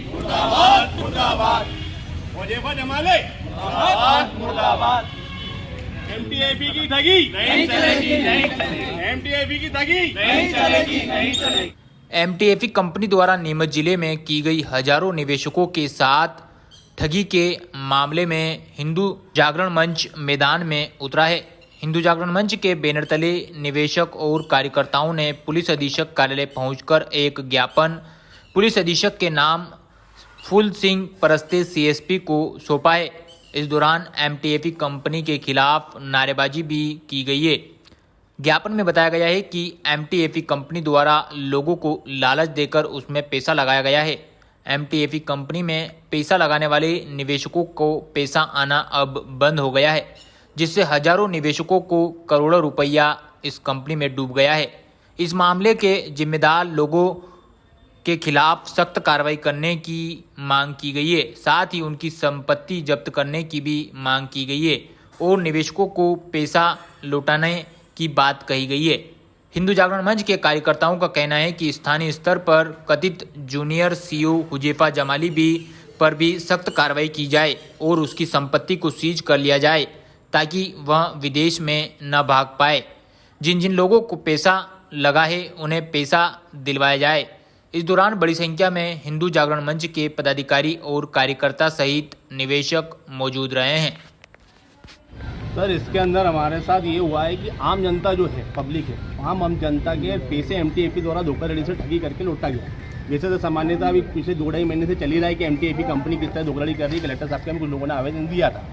मुर्दाबाद मुर्दाबाद। ओजेफा जमाले मुर्दाबाद मुर्दाबाद। एमटीएफी की ठगी नहीं चलेगी, नहीं चलेगी। एमटीएफी की ठगी नहीं चलेगी, नहीं चलेगी। एमटीएफी कंपनी द्वारा नीमच जिले में की गई हजारों निवेशकों के साथ ठगी के मामले में हिंदू जागरण मंच मैदान में उतरा है। हिंदू जागरण मंच के बैनर तले निवेशक और कार्यकर्ताओं ने पुलिस अधीक्षक कार्यालय पहुंचकर एक ज्ञापन पुलिस अधीक्षक के नाम फूल सिंह परस्ते सीएसपी को सौंपा है। इस दौरान एमटीएफी कंपनी के खिलाफ नारेबाजी भी की गई है। ज्ञापन में बताया गया है कि एमटीएफी कंपनी द्वारा लोगों को लालच देकर उसमें पैसा लगाया गया है। एमटीएफी कंपनी में पैसा लगाने वाले निवेशकों को पैसा आना अब बंद हो गया है, जिससे हजारों निवेशकों को करोड़ों रुपया इस कंपनी में डूब गया है। इस मामले के जिम्मेदार लोगों के खिलाफ सख्त कार्रवाई करने की मांग की गई है। साथ ही उनकी संपत्ति जब्त करने की भी मांग की गई है और निवेशकों को पैसा लौटाने की बात कही गई है। हिंदू जागरण मंच के कार्यकर्ताओं का कहना है कि स्थानीय स्तर पर कथित जूनियर सीईओ हुजैफा जमाली पर भी सख्त कार्रवाई की जाए और उसकी संपत्ति को सीज कर लिया जाए ताकि वह विदेश में न भाग पाए। जिन जिन लोगों को पैसा लगा है उन्हें पैसा दिलवाया जाए। इस दौरान बड़ी संख्या में हिंदू जागरण मंच के पदाधिकारी और कार्यकर्ता सहित निवेशक मौजूद रहे हैं। सर, इसके अंदर हमारे साथ ये हुआ है कि आम जनता जो है, पब्लिक है, आम जनता के पैसे एमटीएफी द्वारा धोखाधड़ी से ठगी करके लौटा गया। वैसे तो सामान्यतः अभी पिछले 2-2.5 महीने से चली रहा है कि एमटीएफी कंपनी किस तरह धोखाधड़ी कर रही है। कलेक्टर साहब के हम कुछ लोगों ने आवेदन दिया था,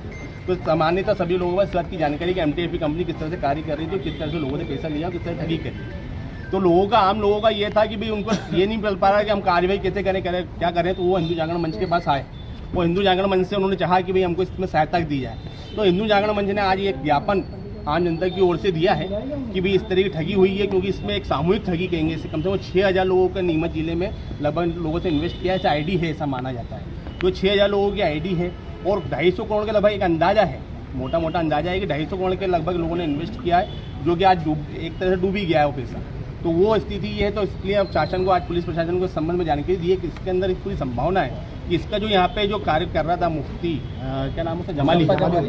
तो सामान्यतः सभी लोगों को इस बात की जानकारी कि एमटीएफी कंपनी किस तरह से कार्य कर रही थी, किस तरह से लोगों ने पैसा लिया, किस तरह ठगी करी। तो आम लोगों का ये था कि भाई उनको ये नहीं मिल पा रहा है कि हम कार्रवाई कैसे करें क्या करें। तो वो हिंदू जागरण मंच के पास आए। वो हिंदू जागरण मंच से उन्होंने चाहा कि भाई हमको इसमें सहायता दी जाए। तो हिंदू जागरण मंच ने आज एक ज्ञापन आम जनता की ओर से दिया है कि भाई इस तरह की ठगी हुई है, क्योंकि इसमें एक सामूहिक ठगी कहेंगे। इससे कम से कम 6000 लोगों का नीमच जिले में लगभग लोगों से इन्वेस्ट किया है। ऐसा आईडी है, ऐसा माना जाता है। तो 6000 लोगों की आईडी है और 250 करोड़ के लगभग एक अंदाजा है, मोटा मोटा अंदाजा है कि 250 करोड़ के लगभग लोगों ने इन्वेस्ट किया है, जो कि आज एक तरह से डूब ही गया है वो पैसा। तो वो स्थिति ये है। तो इसलिए अब शासन को, आज पुलिस प्रशासन को इस संबंध में जानकारी दी है कि इसके अंदर पूरी संभावना है कि इसका जो यहाँ पे जो कार्य कर रहा था मुफ्ती क्या नाम है,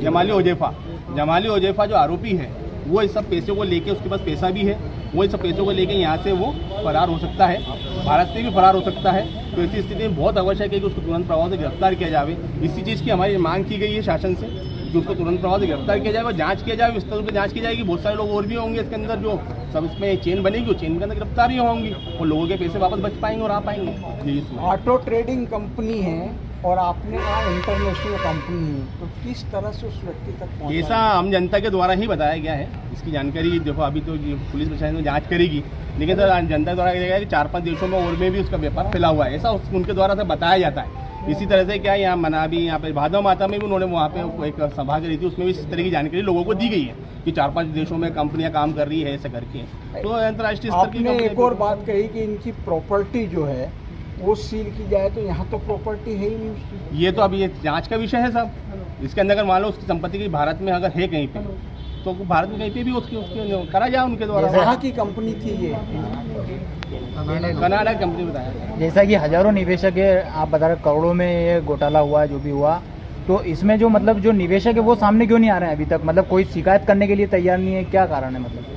जमाली हुजैफा जो आरोपी है, वो इस सब पैसों को लेके, उसके पास पैसा भी है, वो इस सब पैसों को लेके यहाँ से वो फरार हो सकता है, भारत से भी फरार हो सकता है। तो ऐसी स्थिति में बहुत आवश्यक है कि उसको तुरंत प्रभाव से गिरफ्तार किया जाए। इसी चीज़ की हमारी मांग की गई है शासन से कि उसको तुरंत प्रभाव से गिरफ्तार किया जाए और जांच किया जाए, विस्तार रूप से जांच की जाएगी। बहुत सारे लोग और भी होंगे इसके अंदर, जो सब इसमें चेन बनेगी, वो चेन के अंदर गिरफ्तारी होंगी और लोगों के पैसे वापस बच पाएंगे और आ पाएंगे। ऑटो ट्रेडिंग कंपनी है और आपने कहा इंटरनेशनल कंपनी है, तो किस तरह से उस व्यक्ति तक पहुंचा? ऐसा आम जनता के द्वारा ही बताया गया है। इसकी जानकारी देखो अभी तो पुलिस प्रशासन में जांच करेगी, लेकिन सर जनता द्वारा कहा गया है कि 4-5 देशों में और में भी उसका व्यापार फैला हुआ है, ऐसा उनके द्वारा से बताया जाता है। इसी तरह से क्या यहाँ मनाबी, यहाँ पे भादव माता में भी उन्होंने वहाँ पे एक सभा करी थी, उसमें भी इस तरह की जानकारी लोगों को दी गई है कि 4-5 देशों में कंपनियां काम कर रही है, ऐसा करके। तो अंतर्राष्ट्रीय स्तर की एक और बात कही कि इनकी प्रॉपर्टी जो है वो सील की जाए, तो यहाँ तो प्रॉपर्टी है ही नहीं उसकी। ये तो अभी ये जांच का विषय है साहब। इसके अंदर अगर मान लो उसकी संपत्ति की भारत में अगर है कहीं पे, तो भारत में कहीं पे भी उसकी करा जाए उनके द्वारा। कहाँ की कंपनी थी ये? कनाडा कंपनी बताया। जैसा कि हजारों निवेशक है, आप बता रहे करोड़ों में ये घोटाला हुआ, जो भी हुआ, तो इसमें जो मतलब जो निवेशक है वो सामने क्यों नहीं आ रहे हैं अभी तक? मतलब कोई शिकायत करने के लिए तैयार नहीं है, क्या कारण है? मतलब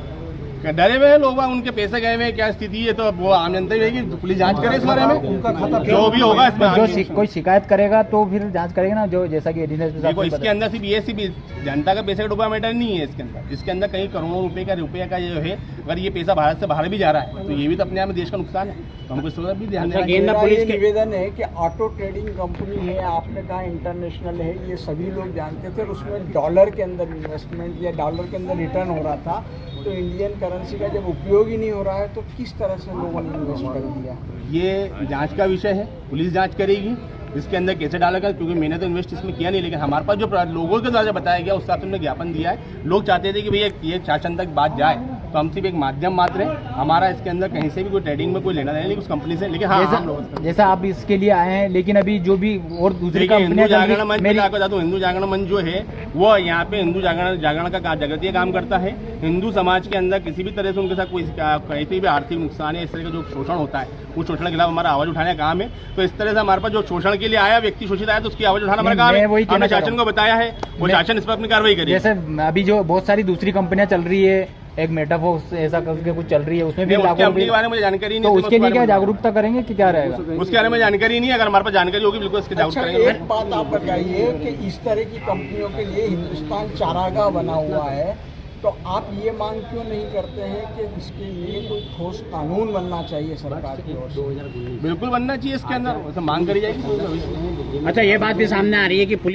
डरे हुए हैं लोग, उनके पैसे गए हुए, क्या स्थिति है, तो वो आम जनता रहेगी, तो पुलिस जांच करे इस बारे में। उनका खाता जो भी होगा इसमें, जो कोई शिकायत करेगा तो फिर जांच करेगा ना, जो जैसा कि देखो इसके अंदर सिर्फ जनता का पैसा डूबा मैटर नहीं है। इसके अंदर कई करोड़ों रुपए का जो है, अगर ये पैसा भारत से बाहर भी जा रहा है तो ये भी तो अपने आप में देश का नुकसान है। तो हमको इस तरफ भी ध्यान देना। पुलिस निवेदन है कि ऑटो ट्रेडिंग कंपनी है, आपने कहा इंटरनेशनल है, ये सभी लोग जानते थे। उसमें डॉलर के अंदर इन्वेस्टमेंट या डॉलर के अंदर रिटर्न हो रहा था, तो इंडियन करेंसी का जब उपयोग ही नहीं हो रहा है तो किस तरह से लोगों ने इन्वेस्ट कर दिया? ये जांच का विषय है, पुलिस जांच करेगी इसके अंदर कैसे डालेगा, क्योंकि मैंने तो इन्वेस्ट इसमें किया नहीं। लेकिन हमारे पास जो लोगों के द्वारा बताया गया उस हिसाब से हमने ज्ञापन दिया है। लोग चाहते थे कि भैया ये शासन तक बात जाए, तो हम सिर्फ एक माध्यम मात्र है। हमारा इसके अंदर कहीं से भी कोई ट्रेडिंग में कोई लेना देना नहीं उस कंपनी से, लेकिन हाँ हम लोग जैसा आप इसके लिए आए हैं, लेकिन अभी जो भी और दूसरी देखिए, हिंदू जागरण मंच कंपनियां में आपको बता दूं, हिंदू जागरण मंच जो है वो यहाँ पे हिंदू जागरण का जागृति काम करता है। हिंदू समाज के अंदर किसी भी तरह से उनके साथ कोई कहीं भी आर्थिक नुकसान है, इस तरह का जो शोषण होता है उस शोषण के खिलाफ हमारा आवाज उठाने का काम है। तो इस तरह से हमारे पास जो शोषण के लिए आया व्यक्ति शोषित आया तो उसकी आवाज उठाना हमारा काम है। हमने शासन को बताया है, वो शासन इस पर अपनी कार्रवाई करेगी। जैसे अभी जो बहुत सारी दूसरी कंपनियां चल रही है, एक मेटाफोर्स ऐसा करके कुछ चल रही है, उसमें भी उसके कंपनी के बारे में मुझे जानकारी नहीं तो है, उसके लिए क्या जागरूकता करेंगे कि क्या रहेगा? उसके बारे में जानकारी नहीं है। अगर हमारे पास जानकारी होगी बिल्कुल इसके जागरूक अच्छा, करेंगे। एक बात आप बताइए कि इस तरह की कंपनियों के लिए हिंदुस्तान चारागाह बना हुआ है, तो आप ये मांग क्यों नहीं करते हैं कि इसके लिए कोई ठोस कानून बनना चाहिए सरकार की ओर से? बिल्कुल बनना चाहिए इसके अंदर, मांग करी जाएगी। अच्छा, ये बात भी सामने आ रही है कि पुलिस